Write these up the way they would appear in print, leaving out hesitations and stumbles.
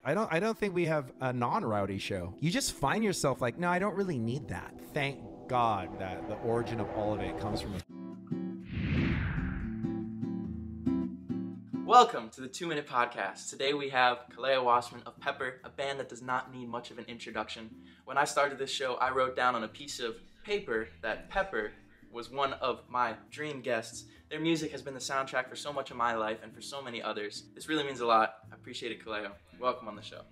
I don't think we have a non-rowdy show. You just find yourself like, no, I don't really need that. Thank God that the origin of all of it comes from a... Welcome to the 2-Minute Podcast. Today we have Kaleo of Pepper, a band that does not need much of an introduction. When I started this show, I wrote down on a piece of paper that Pepper was one of my dream guests. Their music has been the soundtrack for so much of my life and for so many others. This really means a lot. I appreciate it, Kaleo. Welcome on the show.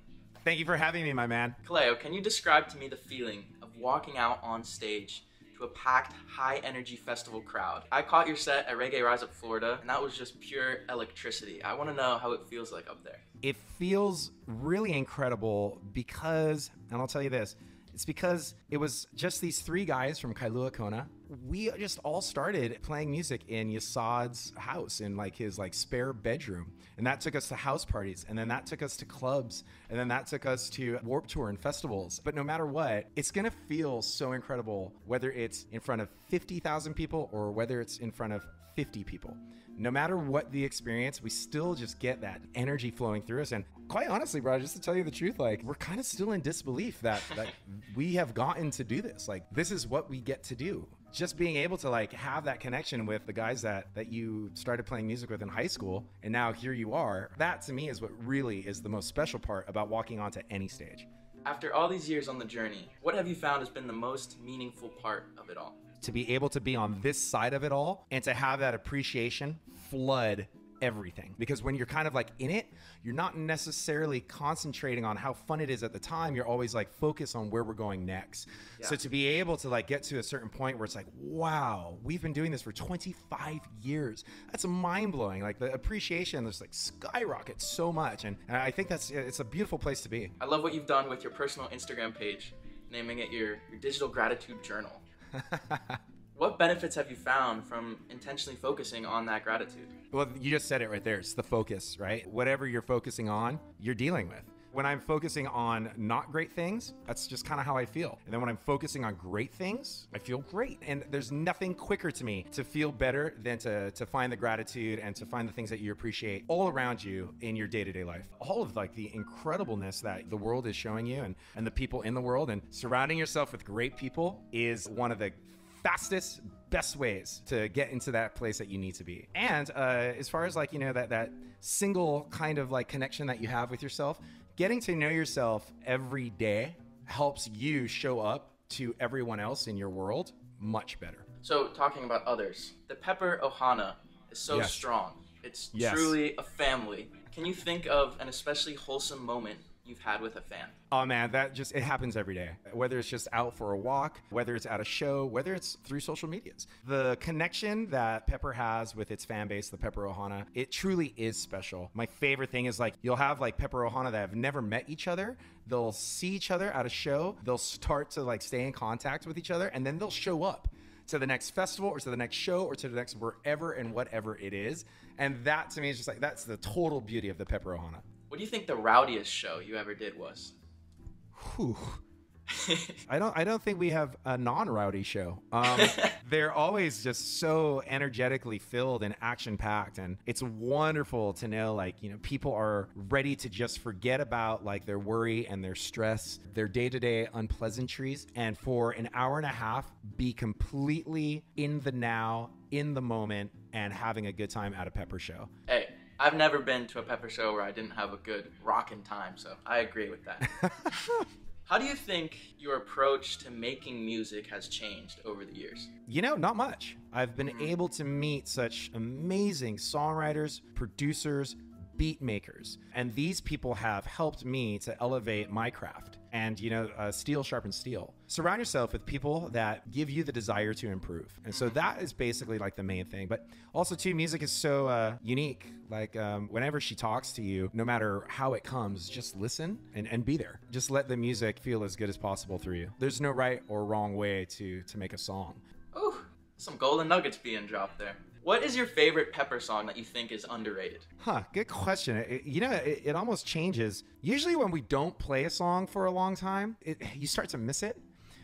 Thank you for having me, my man. Kaleo, can you describe to me the feeling of walking out on stage to a packed, high-energy festival crowd? I caught your set at Reggae Rise Up Florida, and that was just pure electricity. I want to know how it feels like up there. It feels really incredible because, and I'll tell you this, it's because it was just these three guys from Kaleo. We just all started playing music in Yasad's house, in like his spare bedroom. And that took us to house parties, and then that took us to clubs, and then that took us to Warped Tour and festivals. But no matter what, it's gonna feel so incredible, whether it's in front of 50,000 people or whether it's in front of 50 people. No matter what the experience, we still just get that energy flowing through us. And quite honestly, bro, just to tell you the truth, we're kind of still in disbelief that we have gotten to do this. This is what we get to do. Just being able to have that connection with the guys that you started playing music with in high school, and now here you are, that to me is what really is the most special part about walking onto any stage. After all these years on the journey, what have you found has been the most meaningful part of it all? To be able to be on this side of it all and to have that appreciation flood everything. Because when you're kind of in it, you're not necessarily concentrating on how fun it is at the time. You're always focused on where we're going next. Yeah. So to be able to get to a certain point where it's wow, we've been doing this for 25 years. That's mind blowing. The appreciation just skyrockets so much. And I think it's a beautiful place to be. I love what you've done with your personal Instagram page, naming it your digital gratitude journal. What benefits have you found from intentionally focusing on that gratitude? Well, you just said it right there. It's the focus, right? Whatever you're focusing on, you're dealing with. When I'm focusing on not great things, that's just kind of how I feel. And then when I'm focusing on great things, I feel great. And there's nothing quicker to me to feel better than to find the gratitude and to find the things that you appreciate all around you in your day-to-day life. All of the incredibleness that the world is showing you and the people in the world, and surrounding yourself with great people is one of the fastest, best ways to get into that place that you need to be. And as far as that single kind of connection that you have with yourself, getting to know yourself every day helps you show up to everyone else in your world much better. So talking about others, the Pepper Ohana is so strong. It's truly a family. Can you think of an especially wholesome moment you've had with a fan? Oh man, it happens every day. Whether it's just out for a walk, whether it's at a show, whether it's through social medias. The connection that Pepper has with its fan base, the Pepper Ohana, it truly is special. My favorite thing is you'll have Pepper Ohana that have never met each other. They'll see each other at a show. They'll start to stay in contact with each other, and then they'll show up to the next festival or to the next show or to the next wherever and whatever it is. And that to me is just that's the total beauty of the Pepper Ohana. What do you think the rowdiest show you ever did was? Whew. I don't think we have a non-rowdy show. They're always just so energetically filled and action-packed, and it's wonderful to know people are ready to just forget about their worry and their stress, their day-to-day unpleasantries, and for an hour and a half be completely in the now, in the moment, and having a good time at a Pepper show. Hey, I've never been to a Pepper show where I didn't have a good rockin' time, so I agree with that. How do you think your approach to making music has changed over the years? Not much. I've been able to meet such amazing songwriters, producers, beat makers, and these people have helped me to elevate my craft. And steel sharpens steel. Surround yourself with people that give you the desire to improve. And so that is basically the main thing. But also too, music is so unique. Whenever she talks to you, no matter how it comes, just listen and be there. Just let the music feel as good as possible through you. There's no right or wrong way to make a song. Ooh, some golden nuggets being dropped there. What is your favorite Pepper song that you think is underrated? Good question. It almost changes. Usually when we don't play a song for a long time, you start to miss it.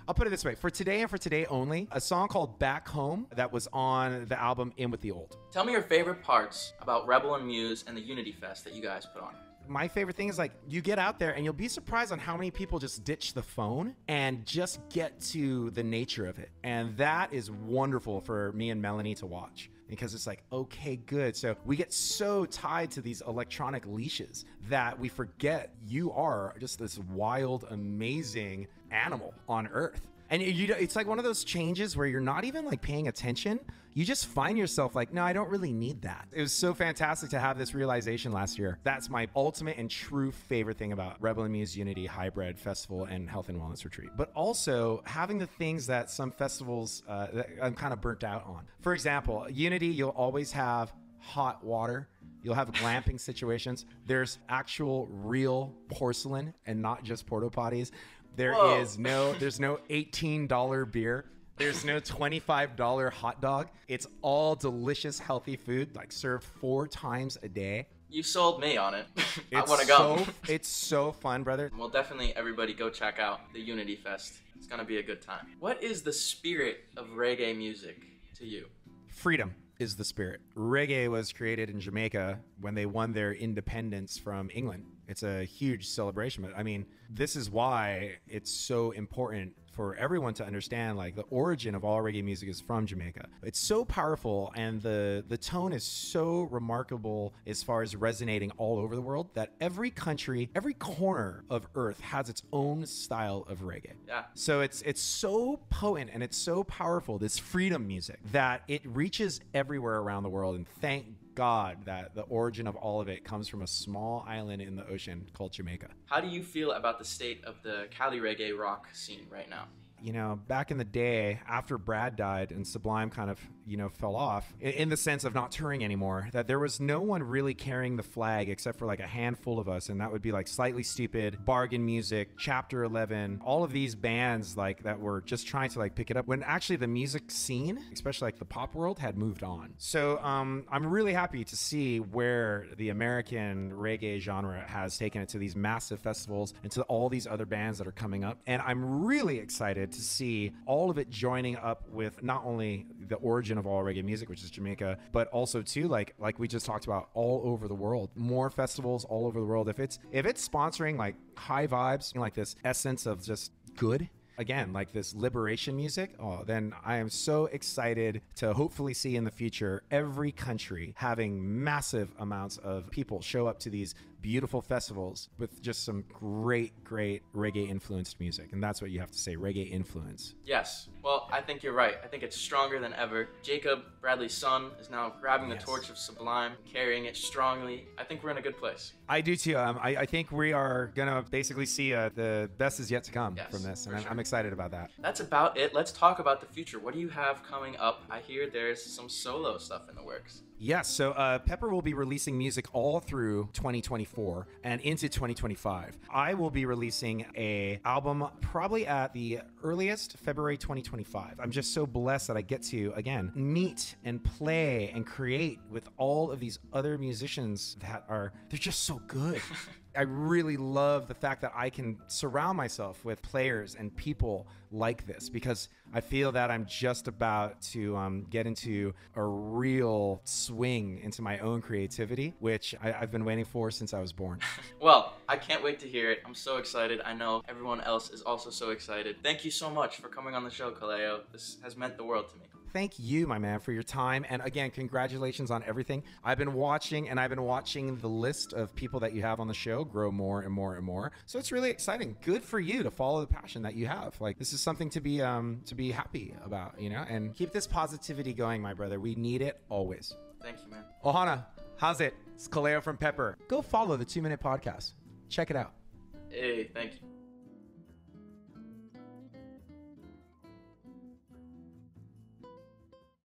I'll put it this way. For today and for today only, a song called Back Home that was on the album In With the Old. Tell me your favorite parts about Rebel and Muse and the Unity Fest that you guys put on. my favorite thing is like you get out there and you'll be surprised on how many people just ditch the phone and just get to the nature of it. And that is wonderful for me and Melanie to watch. Because it's like, okay, good. So we get so tied to these electronic leashes that we forget you are just this wild, amazing animal on Earth. And it's like one of those changes where you're not even like paying attention. You just find yourself like, no, I don't really need that. It was so fantastic to have this realization last year. That's my ultimate and true favorite thing about Rebel and Muse Unity Hybrid Festival and Health and Wellness Retreat. But also having the things that some festivals that I'm kind of burnt out on. For example, Unity, you'll always have hot water. You'll have glamping situations. There's actual real porcelain and not just porta potties. There's no $18 beer. There's no $25 hot dog. It's all delicious, healthy food, like served 4 times a day. You sold me on it. I want to go. It's so fun, brother. Well, definitely everybody go check out the Unity Fest. It's going to be a good time. What is the spirit of reggae music to you? Freedom is the spirit. Reggae was created in Jamaica when they won their independence from England. It's a huge celebration, but I mean, this is why it's so important for everyone to understand, like, the origin of all reggae music is from Jamaica. It's so powerful, and the tone is so remarkable as far as resonating all over the world that every country, every corner of Earth has its own style of reggae. Yeah. So it's so potent and it's so powerful, this freedom music, that it reaches everywhere around the world. And thank God that the origin of all of it comes from a small island in the ocean called Jamaica. How do you feel about the state of the Cali reggae rock scene right now? You know, back in the day, after Brad died and Sublime kind of, fell off, in the sense of not touring anymore, that there was no one really carrying the flag except for like a handful of us. And that would be like Slightly Stupid, Bargain Music, Chapter 11, all of these bands like that were just trying to like pick it up when actually the music scene, especially like the pop world, had moved on. So I'm really happy to see where the American reggae genre has taken it to these massive festivals and to all these other bands that are coming up. And I'm really excited to see all of it joining up with not only the origin of all reggae music, which is Jamaica, but also too, like we just talked about, all over the world, more festivals all over the world. If it's sponsoring like high vibes, like this essence of just good, again, like this liberation music, then I am so excited to hopefully see in the future every country having massive amounts of people show up to these beautiful festivals with just some great reggae influenced music. And that's what you have to say, reggae influence. Yes. Well, I think you're right. I think it's stronger than ever. Jacob, Bradley's son, is now grabbing the torch of Sublime, carrying it strongly. I think we're in a good place. I do too. I think we are going to basically see the best is yet to come from this. And I'm excited about that. That's about it. Let's talk about the future. What do you have coming up? I hear there's some solo stuff in the works. Yes, so Pepper will be releasing music all through 2024 and into 2025. I will be releasing an album probably at the earliest February 2025. I'm just so blessed that I get to, again, meet and play and create with all of these other musicians they're just so good. I really love the fact that I can surround myself with players and people like this, because I feel that I'm just about to get into a real swing into my own creativity, which I've been waiting for since I was born. Well, I can't wait to hear it. I'm so excited. I know everyone else is also so excited. Thank you so much for coming on the show, Kaleo. This has meant the world to me. Thank you, my man, for your time. And again, congratulations on everything. I've been watching the list of people that you have on the show grow more and more and more. So it's really exciting. Good for you to follow the passion that you have. Like, this is something to be happy about, and keep this positivity going, my brother. We need it always. Thank you, man. Ohana, how's it? It's Kaleo from Pepper. Go follow the 2 Minute Podcast. Check it out. Hey, thank you.